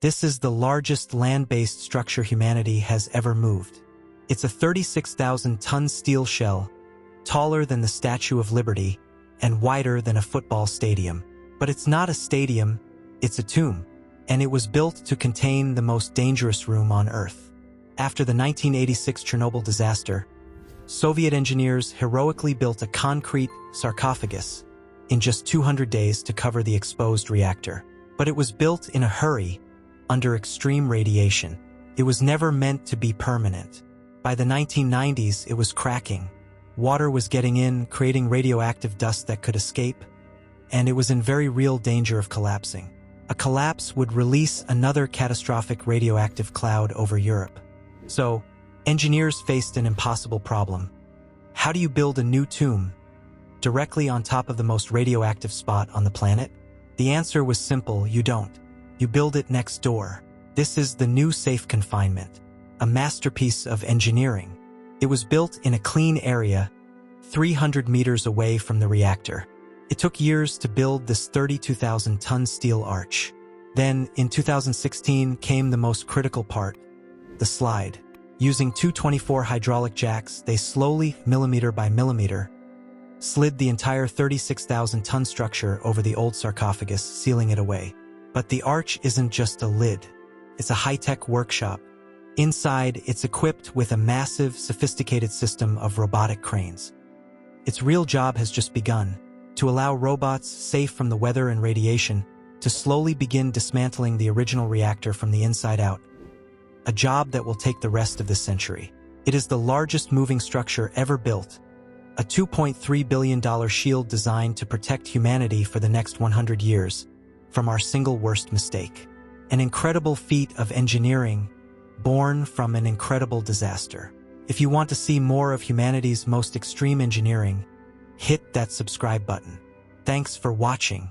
This is the largest land-based structure humanity has ever moved. It's a 36,000-ton steel shell, taller than the Statue of Liberty and wider than a football stadium. But it's not a stadium, it's a tomb, and it was built to contain the most dangerous room on Earth. After the 1986 Chernobyl disaster, Soviet engineers heroically built a concrete sarcophagus in just 200 days to cover the exposed reactor. But it was built in a hurry, under extreme radiation. It was never meant to be permanent. By the 1990s, it was cracking. Water was getting in, creating radioactive dust that could escape, and it was in very real danger of collapsing. A collapse would release another catastrophic radioactive cloud over Europe. So, engineers faced an impossible problem. How do you build a new tomb directly on top of the most radioactive spot on the planet? The answer was simple: you don't. You build it next door. This is the new Safe Confinement, a masterpiece of engineering. It was built in a clean area, 300 meters away from the reactor. It took years to build this 32,000-ton steel arch. Then, in 2016, came the most critical part, the slide. Using 224 hydraulic jacks, they slowly, millimeter by millimeter, slid the entire 36,000-ton structure over the old sarcophagus, sealing it away. But the arch isn't just a lid. It's a high-tech workshop. Inside, it's equipped with a massive, sophisticated system of robotic cranes. Its real job has just begun, to allow robots, safe from the weather and radiation, to slowly begin dismantling the original reactor from the inside out. A job that will take the rest of this century. It is the largest moving structure ever built, a $2.3 billion shield designed to protect humanity for the next 100 years from our single worst mistake. An incredible feat of engineering born from an incredible disaster. If you want to see more of humanity's most extreme engineering, hit that subscribe button. Thanks for watching.